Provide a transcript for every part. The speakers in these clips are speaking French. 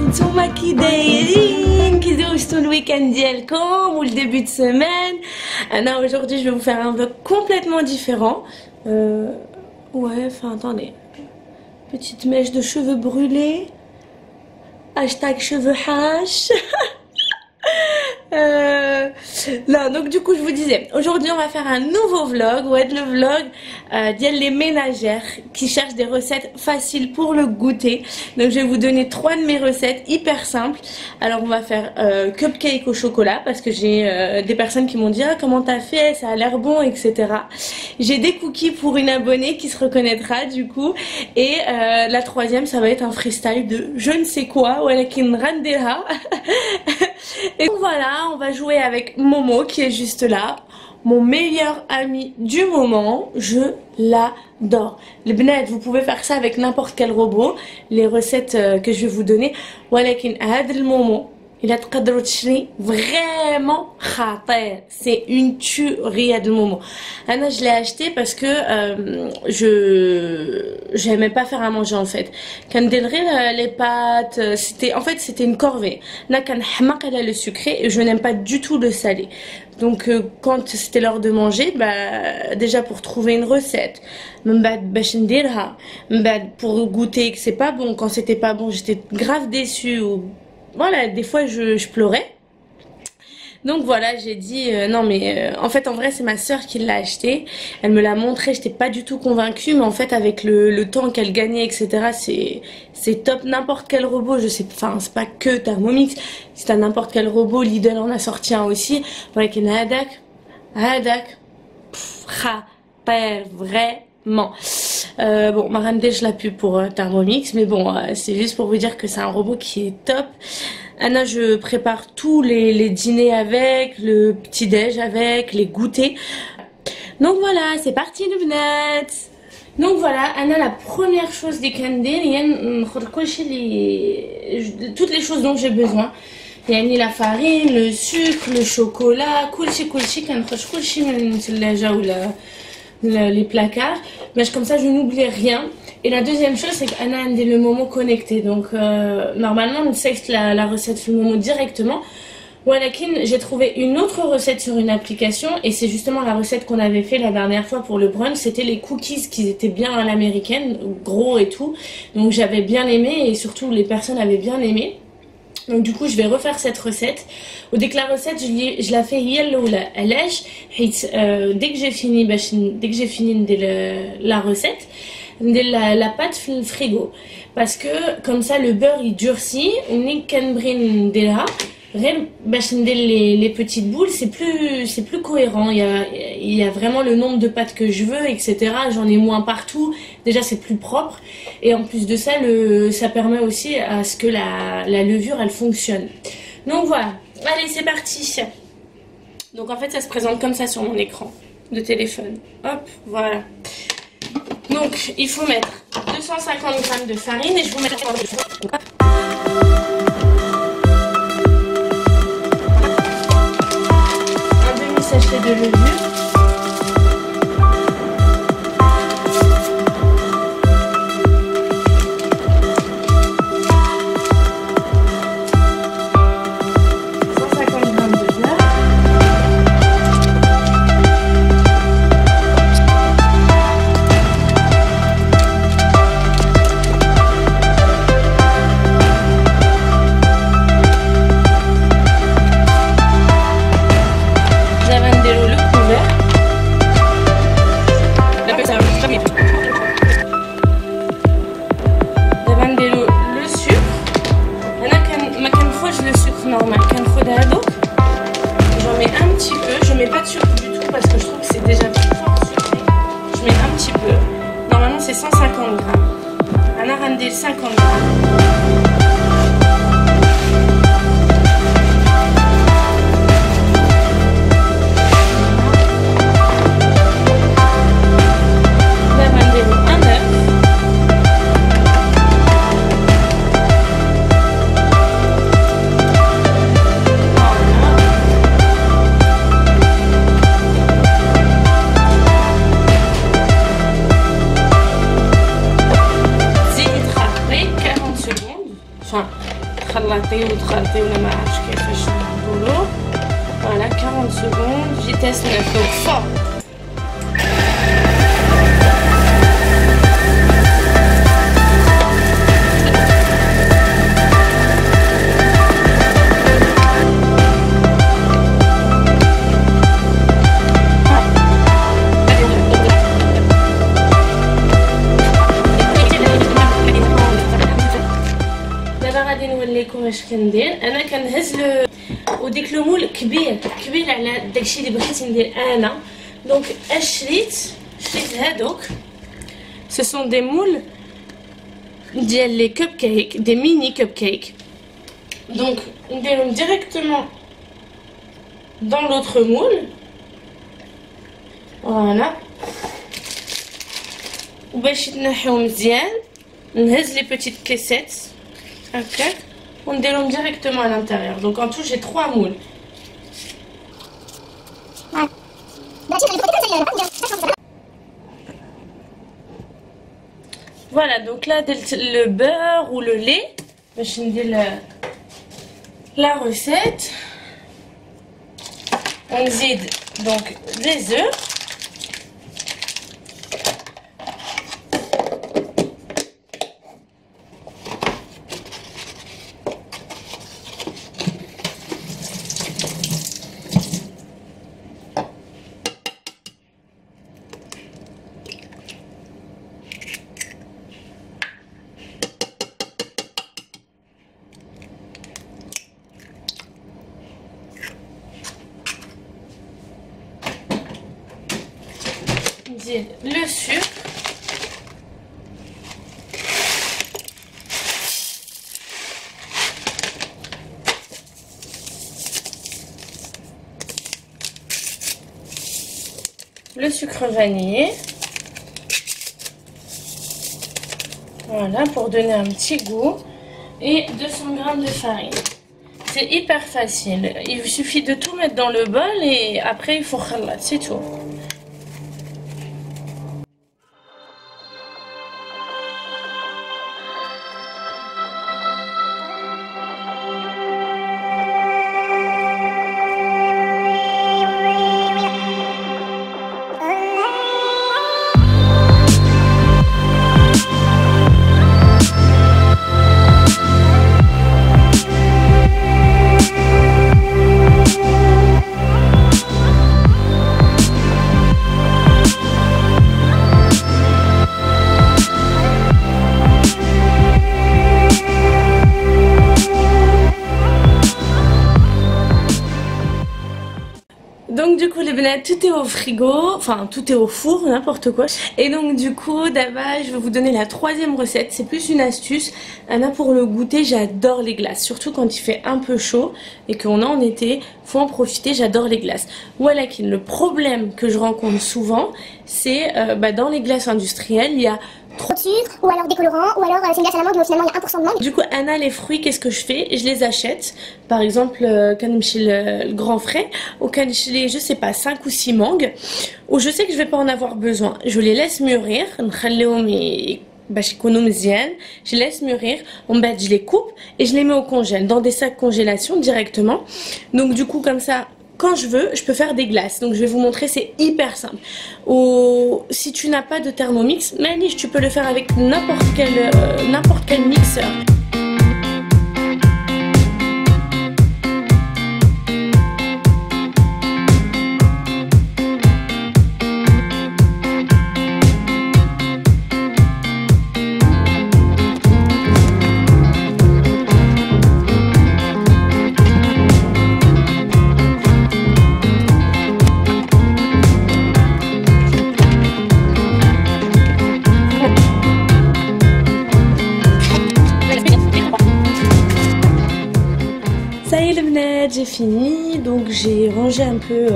نتوما كي دايرين كي دوزتو الويكاند ديالكم ou le début de semaine. Anna, aujourd'hui je vais vous faire un vlog complètement différent. Ouais, enfin attendez, petite mèche de cheveux brûlés, hashtag cheveux hash. Non, donc du coup je vous disais, aujourd'hui on va faire un nouveau vlog, ouais, le vlog les ménagères qui cherchent des recettes faciles pour le goûter. Donc je vais vous donner 3 de mes recettes hyper simples. Alors on va faire cupcake au chocolat parce que j'ai des personnes qui m'ont dit ah, comment t'as fait, ça a l'air bon, etc. J'ai des cookies pour une abonnée qui se reconnaîtra du coup. Et la troisième ça va être un freestyle de je ne sais quoi, walakin randeha. Et donc voilà, on va jouer avec Momo qui est juste là, mon meilleur ami du moment, je l'adore. Les bnad, vous pouvez faire ça avec n'importe quel robot, les recettes que je vais vous donner. Walakin هذا المومو il a تقدروا تشري vraiment خطير, c'est une tuerie de Momo. Anna, je l'ai acheté parce que j'aimais pas faire à manger en fait. Quand les pâtes, c'était une corvée. Là quand elle a le sucré et je n'aime pas du tout le salé. Donc quand c'était l'heure de manger, bah déjà pour trouver une recette, pour goûter que c'est pas bon, quand c'était pas bon, j'étais grave déçue ou voilà, des fois je pleurais. Donc voilà, j'ai dit non mais en fait en vrai c'est ma soeur qui l'a acheté. Elle me l'a montré, j'étais pas du tout convaincue, mais en fait avec le temps qu'elle gagnait, etc. c'est top. N'importe quel robot, je sais, enfin c'est pas que Thermomix, si t'as n'importe quel robot, Lidl en a sorti un aussi. Voilà, qui est hadak, vraiment. Bon, Marandé je l'ai pu pour Thermomix, mais bon, c'est juste pour vous dire que c'est un robot qui est top. Anna, je prépare tous les dîners avec, le petit-déj avec, les goûters. Donc voilà, c'est parti le bnat. Donc voilà, Anna, la première chose des candés, toutes les choses dont j'ai besoin. Il y a la farine, le sucre, le chocolat, les placards, mais comme ça je n'oublie rien. Et la deuxième chose c'est qu'Anna a le Momo connecté, donc normalement on sait la recette sur le Momo directement. Walakin, j'ai trouvé une autre recette sur une application et c'est justement la recette qu'on avait fait la dernière fois pour le brunch. C'était les cookies qui étaient bien à l'américaine, gros et tout, donc j'avais bien aimé et surtout les personnes avaient bien aimé. Donc du coup je vais refaire cette recette. Dès que la recette je la fais dès que j'ai fini la recette, la pâte dans le frigo parce que comme ça le beurre il durcit. Les petites boules c'est plus cohérent, il y a vraiment le nombre de pâtes que je veux, etc. J'en ai moins partout, déjà c'est plus propre et en plus de ça ça permet aussi à ce que la levure elle fonctionne. Donc voilà, allez c'est parti. Donc en fait ça se présente comme ça sur mon écran de téléphone, hop voilà. Donc il faut mettre 250 g de farine et je vous mets sachet de levure, c'est 150 grammes. Un arrandé 50 grammes. وتغلطي ولا ما عرفتش كيفاش نقولوا. فوالا 40 secondes فيتاس 9 دونك فور. واش كندير انا كنهز وديك لو مول كبير على داكشي اللي بغيت ندير انا. دونك شريت هادوك سو سون دي مول ديال لي كوب كيك، دي ميني كوب كيك. دونك نديرهم ديريكتومون dans l'autre moule. فوالا وباش يتنحيو مزيان نهز لي بوتيت كيسيت هكاك ونديرهم directement à l'intérieur. Donc en tout j'ai 3 moules. Voilà, donc là le beurre ou le lait, je vais dire la recette. On zide donc les œufs. Le sucre, le sucre vanillé, voilà pour donner un petit goût, et 200 g de farine. C'est hyper facile, il suffit de tout mettre dans le bol et après il faut khalat, c'est tout. Donc du coup les bananes, tout est au frigo, enfin tout est au four, n'importe quoi. Et donc du coup d'abord je vais vous donner la troisième recette, c'est plus une astuce. Anna, pour le goûter, j'adore les glaces, surtout quand il fait un peu chaud et qu'on est en été, faut en profiter, j'adore les glaces. Voilà, le problème que je rencontre souvent, c'est dans les glaces industrielles, il y a trop de sucre ou alors des colorants ou alors c'est une glace à l'amande mais finalement il y a 1% de mangue. Du coup Anna, les fruits, qu'est-ce que je fais? Je les achète, par exemple quand chez le grand frais ou quand chez je sais pas 5 ou 6 mangues où je sais que je vais pas en avoir besoin, je les laisse mûrir, je laisse mûrir, je les coupe et je les mets au congèle dans des sacs congélation directement. Donc du coup comme ça quand je veux, je peux faire des glaces. Donc je vais vous montrer, c'est hyper simple. Si tu n'as pas de Thermomix, Maniche, tu peux le faire avec n'importe quel mixeur. J'ai fini, donc j'ai rangé un peu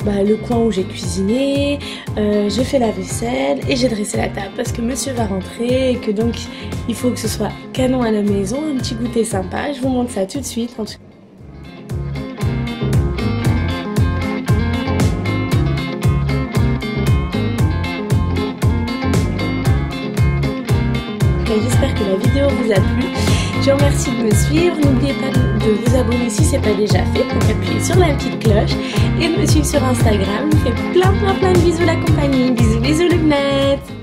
le coin où j'ai cuisiné, j'ai fait la vaisselle et j'ai dressé la table parce que monsieur va rentrer et que donc il faut que ce soit canon à la maison, un petit goûter sympa. Je vous montre ça tout de suite. J'espère que la vidéo vous a plu. Je vous remercie de me suivre. N'oubliez pas de vous abonner si ce n'est pas déjà fait pour appuyer sur la petite cloche et de me suivre sur Instagram. Je vous fais plein de bisous la compagnie. Bisous Loubnette.